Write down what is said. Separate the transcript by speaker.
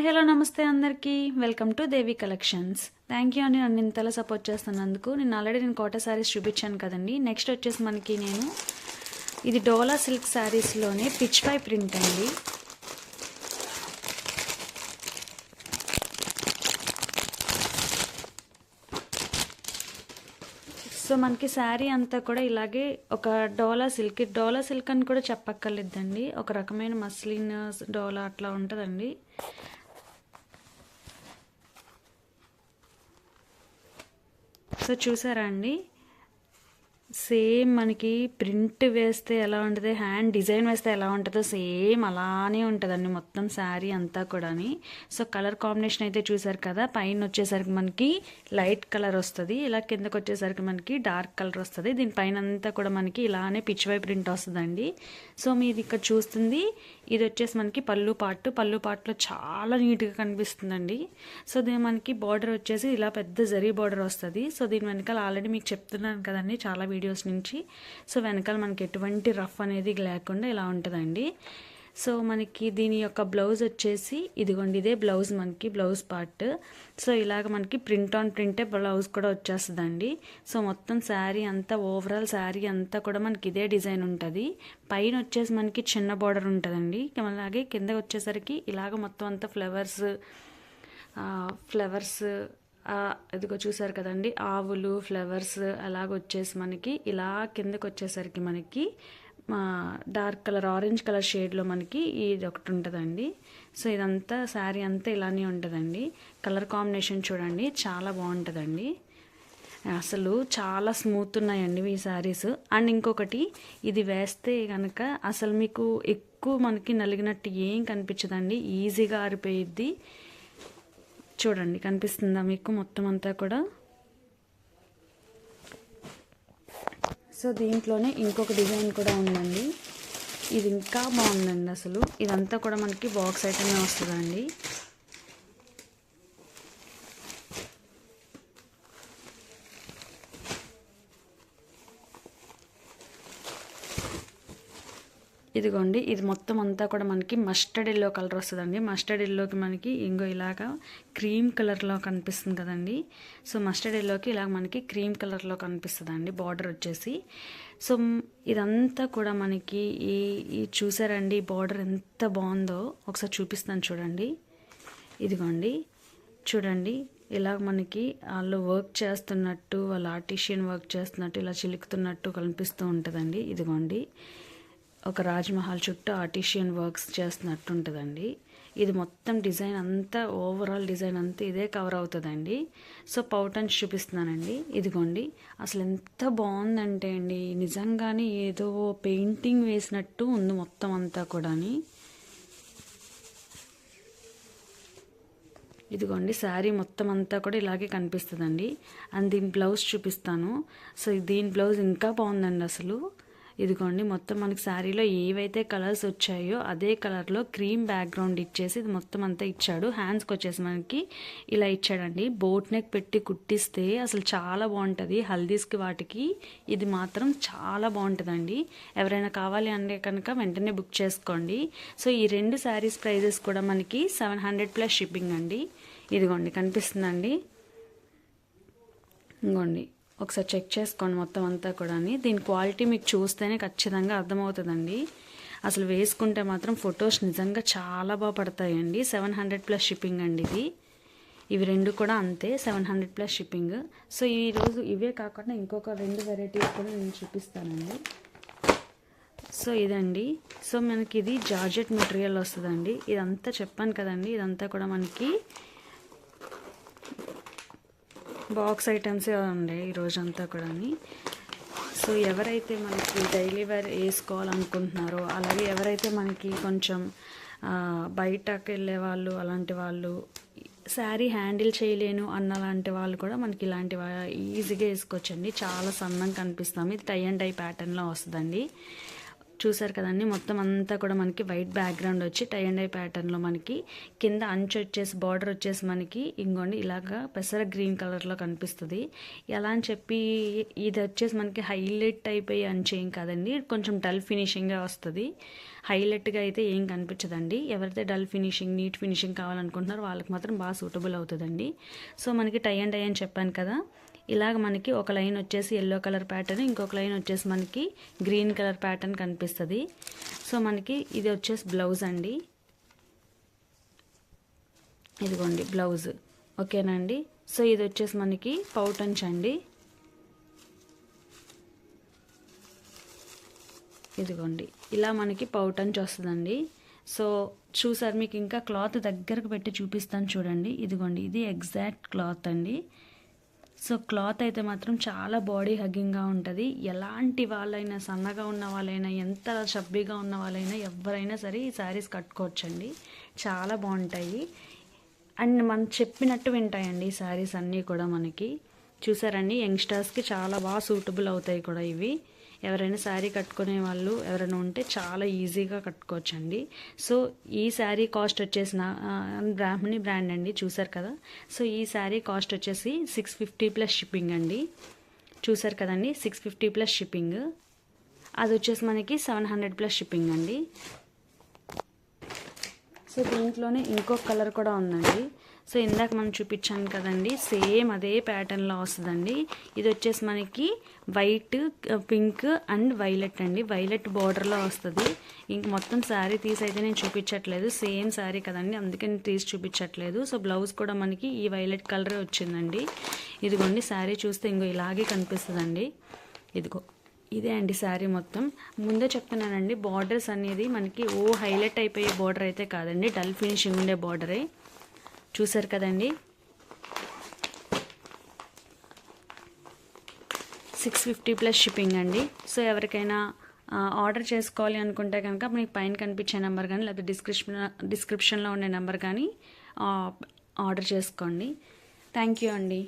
Speaker 1: Hello నమస్తే అందరికీ welcome to Devi collections. Thank you అని నన్ను ఇంతలా సపోర్ట్ చేస్తున్నందుకు. ఆల్రెడీ కోటా శారీస్ చూపించాను కదండి. నెక్స్ట్ వచ్చేసి మనకి ఇది డోలా సిల్క్ శారీస్లోనే పిచ్ పై ప్రింట్ అండి. సో మనకి శారీ అంతా కూడా ఇలాగే ఒక డోలా సిల్క్ అని కూడా చెప్పక్కర్లేదండి. ఒక రకమైన మస్లిన్ డోలా అట్లా ఉంటుందండి. సో చూసారా అండి, సేమ్ మనకి ప్రింట్ వేస్తే ఎలా ఉంటుంది, హ్యాండ్ డిజైన్ వేస్తే ఎలా ఉంటుందో సేమ్ అలానే ఉంటుందండి మొత్తం శారీ అంతా కూడా. సో కలర్ కాంబినేషన్ అయితే చూసారు కదా. పైన వచ్చేసరికి మనకి లైట్ కలర్ వస్తుంది, ఇలా కిందకి వచ్చేసరికి మనకి డార్క్ కలర్ వస్తుంది. దీనిపైన అంతా కూడా మనకి ఇలానే పిచ్ వై ప్రింట్ వస్తుందండి. సో మీరు ఇక్కడ చూస్తుంది ఇది వచ్చేసి మనకి పళ్ళు పార్ట్లో చాలా నీట్గా కనిపిస్తుందండి. సో దీని మనకి బార్డర్ వచ్చేసి ఇలా పెద్ద జరీ బార్డర్ వస్తుంది. సో దీని వెనకాల ఆల్రెడీ మీకు చెప్తున్నాను కదండి చాలా వీడియోస్ నుంచి. సో వెనకాల మనకి ఎటువంటి రఫ్ అనేది లేకుండా ఇలా ఉంటుందండి. సో మనకి దీని యొక్క బ్లౌజ్ వచ్చేసి ఇదిగోండి, ఇదే బ్లౌజ్, మనకి బ్లౌజ్ పార్ట్. సో ఇలాగ మనకి ప్రింట్ ఆన్ ప్రింటే బ్లౌజ్ కూడా వచ్చేస్తుందండి. సో మొత్తం శారీ అంతా, ఓవరాల్ శారీ అంతా కూడా మనకి ఇదే డిజైన్ ఉంటుంది. పైన వచ్చేసి మనకి చిన్న బార్డర్ ఉంటుందండి. అలాగే కింద వచ్చేసరికి ఇలాగ మొత్తం అంతా ఫ్లవర్స్ ఇదిగో చూసారు కదండి, ఆవులు, ఫ్లవర్స్ అలాగొచ్చేసి మనకి ఇలా కిందకి వచ్చేసరికి మనకి డార్క్ కలర్, ఆరెంజ్ కలర్ షేడ్లో మనకి ఇది ఒకటి ఉంటుందండి. సో ఇదంతా శారీ అంతా ఇలానే ఉంటుందండి. కలర్ కాంబినేషన్ చూడండి, చాలా బాగుంటుందండి. అసలు చాలా స్మూత్ ఉన్నాయండి ఈ శారీస్. అండ్ ఇంకొకటి, ఇది వేస్తే కనుక అసలు మీకు ఎక్కువ మనకి నలిగినట్టు ఏం కనిపించదండి, ఈజీగా ఆరిపోయిద్ది. చూడండి, కనిపిస్తుందా మీకు మొత్తం అంతా కూడా. సో దీంట్లోనే ఇంకొక డిజైన్ కూడా ఉందండి, ఇది ఇంకా బాగుందండి. అసలు ఇదంతా కూడా మనకి బాక్స్ ఐటమే వస్తుందండి. ఇదిగోండి, ఇది మొత్తం అంతా కూడా మనకి మస్టర్డ్ ఎల్లో కలర్ వస్తుందండి. మస్టర్డ్ ఎల్లోకి మనకి ఇంకో ఇలాగా క్రీమ్ కలర్లో కనిపిస్తుంది కదండి. సో మస్టర్డ్ ఎల్లోకి ఇలాగ మనకి క్రీమ్ కలర్లో కనిపిస్తుందండి బార్డర్ వచ్చేసి. సో ఇదంతా కూడా మనకి ఈ చూసారండి, బార్డర్ ఎంత బాగుందో ఒకసారి చూపిస్తాను చూడండి. ఇదిగోండి చూడండి, ఇలా మనకి వాళ్ళు వర్క్ చేస్తున్నట్టు, వాళ్ళు ఆర్టిషియన్ వర్క్ చేస్తున్నట్టు ఇలా చిలుకుతున్నట్టు కనిపిస్తూ ఉంటుందండి. ఇదిగోండి, ఒక రాజ్మహల్ చుట్టూ ఆర్టిషియన్ వర్క్స్ చేస్తున్నట్టు ఉంటుందండి. ఇది మొత్తం డిజైన్ అంతా, ఓవరాల్ డిజైన్ అంతా ఇదే కవర్ అవుతుందండి. సో పౌటన్స్ చూపిస్తున్నానండి. ఇదిగోండి, అసలు ఎంత బాగుందంటే అండి, నిజంగానే ఏదో పెయింటింగ్ వేసినట్టు ఉంది మొత్తం అంతా కూడా. ఇదిగోండి, శారీ మొత్తం అంతా కూడా ఇలాగే కనిపిస్తుందండి. అండ్ దీని బ్లౌజ్ చూపిస్తాను. సో దీని బ్లౌజ్ ఇంకా బాగుందండి అసలు. ఇదిగోండి, మొత్తం మనకి శారీలో ఏవైతే కలర్స్ వచ్చాయో అదే కలర్లో క్రీమ్ బ్యాక్గ్రౌండ్ ఇచ్చేసి ఇది మొత్తం అంతా ఇచ్చాడు. హ్యాండ్స్కి వచ్చేసి మనకి ఇలా ఇచ్చాడండి. బోట్ నెక్ పెట్టి కుట్టిస్తే అసలు చాలా బాగుంటుంది. హల్దీస్కి వాటికి ఇది మాత్రం చాలా బాగుంటుందండి. ఎవరైనా కావాలి అంటే కనుక వెంటనే బుక్ చేసుకోండి. సో ఈ రెండు శారీస్ ప్రైజెస్ కూడా మనకి 700+ షిప్పింగ్ అండి. ఇదిగోండి కనిపిస్తుందండి, ఇంకోండి ఒకసారి చెక్ చేసుకోండి మొత్తం అంతా కూడా. దీని క్వాలిటీ మీకు చూస్తేనే ఖచ్చితంగా అర్థమవుతుందండి. అసలు వేసుకుంటే మాత్రం ఫొటోస్ నిజంగా చాలా బాగా పడతాయండి. 700+ షిప్పింగ్ అండి ఇది. ఇవి రెండు కూడా అంతే, 700+ షిప్పింగ్. సో ఈరోజు ఇవే కాకుండా ఇంకొక 2 వెరైటీస్ కూడా నేను చూపిస్తానండి. సో ఇదండి, సో మనకి ఇది జార్జెట్ మెటీరియల్ వస్తుందండి. ఇదంతా చెప్పాను కదండి, ఇదంతా కూడా మనకి బాక్స్ ఐటమ్సే ఉండే ఈరోజంతా కూడా. సో ఎవరైతే మనకి డైలీ వేర్ వేసుకోవాలనుకుంటున్నారో, అలాగే ఎవరైతే మనకి కొంచెం బయటకు వెళ్ళే వాళ్ళు, అలాంటి వాళ్ళు, శారీ హ్యాండిల్ చేయలేను అన్నలాంటి వాళ్ళు కూడా మనకి ఇలాంటి ఈజీగా వేసుకోవచ్చండి. చాలా సన్నంగా కనిపిస్తాము. ఇది టై అండ్ డై ప్యాటర్న్లో వస్తుందండి. చూసారు కదండి, మొత్తం అంతా కూడా మనకి వైట్ బ్యాక్గ్రౌండ్ వచ్చి టై అండ్ డై ప్యాటర్న్లో మనకి కింద అంచు వచ్చేసి బార్డర్ వచ్చేసి మనకి ఇంకోండి ఇలాగా పెసర గ్రీన్ కలర్లో కనిపిస్తుంది. ఎలా అని చెప్పి ఇది వచ్చేసి మనకి హైలైట్ అయిపోయి అంచు ఏం కాదండి, కొంచెం డల్ ఫినిషింగ్గా వస్తుంది. హైలైట్గా అయితే ఏం కనిపించదండి. ఎవరైతే డల్ ఫినిషింగ్ నీట్ ఫినిషింగ్ కావాలనుకుంటున్నారో వాళ్ళకి మాత్రం బాగా సూటబుల్ అవుతుందండి. సో మనకి టై అండ్ డై అని చెప్పాను కదా, ఇలాగ మనకి ఒక లైన్ వచ్చేసి ఎల్లో కలర్ ప్యాటర్న్, ఇంకొక లైన్ వచ్చేసి మనకి గ్రీన్ కలర్ ప్యాటర్న్ కనిపిస్తుంది. సో మనకి ఇది వచ్చేసి బ్లౌజ్ అండి, ఇదిగోండి బ్లౌజ్. ఓకేనండి. సో ఇది వచ్చేసి మనకి పౌటంచ్ అండి, ఇదిగోండి ఇలా మనకి పౌటంచ్ వస్తుందండి. సో చూసారు, మీకు ఇంకా క్లాత్ దగ్గరకు పెట్టి చూపిస్తాను చూడండి. ఇదిగోండి ఇది ఎగ్జాక్ట్ క్లాత్ అండి. సో క్లాత్ అయితే మాత్రం చాలా బాడీ హగ్గింగ్గా ఉంటుంది. ఎలాంటి వాళ్ళైనా, సన్నగా ఉన్న వాళ్ళైనా, ఎంత చబ్బీగా ఉన్న వాళ్ళైనా, ఎవరైనా సరే ఈ శారీస్ కట్టుకోవచ్చండి. చాలా బాగుంటాయి అండ్ మనం చెప్పినట్టు వింటాయండి ఈ శారీస్ అన్నీ కూడా. మనకి చూసారండి, యంగ్స్టర్స్కి చాలా బాగా సూటబుల్ అవుతాయి కూడా ఇవి. ఎవరైనా శారీ కట్టుకునే వాళ్ళు ఎవరైనా ఉంటే చాలా ఈజీగా కట్టుకోవచ్చండి. సో ఈ శారీ కాస్ట్ వచ్చేసి బ్రాహ్మణి బ్రాండ్ అండి, చూసారు కదా. సో ఈ శారీ కాస్ట్ వచ్చేసి 650 ప్లస్ షిప్పింగ్ అండి. చూసారు కదండి, 650 ప్లస్ షిప్పింగ్. అది వచ్చేసి మనకి 700 ప్లస్ షిప్పింగ్ అండి. సో దీంట్లోనే ఇంకొక కలర్ కూడా ఉందండి. సో ఇందాక మనం చూపించాను కదండి, సేమ్ అదే ప్యాటర్న్లో వస్తుందండి. ఇది వచ్చేసి మనకి వైట్, పింక్ అండ్ వైలెట్ అండి. వైలెట్ బార్డర్లో వస్తుంది. ఇంక మొత్తం శారీ తీసి అయితే నేను చూపించట్లేదు, సేమ్ శారీ కదండి, అందుకే నేను తీసి చూపించట్లేదు. సో బ్లౌజ్ కూడా మనకి ఈ వైలెట్ కలరే వచ్చిందండి. ఇదిగోండి శారీ చూస్తే ఇంకో ఇలాగే కనిపిస్తుందండి. ఇదిగో ఇదే అండి శారీ మొత్తం. ముందే చెప్తున్నానండి, బార్డర్స్ అనేది మనకి హైలైట్ అయిపోయే బార్డర్ అయితే కాదండి, డల్ ఫినిషింగ్ ఉండే బార్డరే. చూసారు కదండి, 650 ప్లస్ షిప్పింగ్ అండి. సో ఎవరికైనా ఆర్డర్ చేసుకోవాలి అనుకుంటే కనుక మీకు పైన కనిపించే నెంబర్ కానీ లేకపోతే డిస్క్రిప్షన్లో ఉండే నెంబర్ కానీ ఆర్డర్ చేసుకోండి. థ్యాంక్ యూ అండి.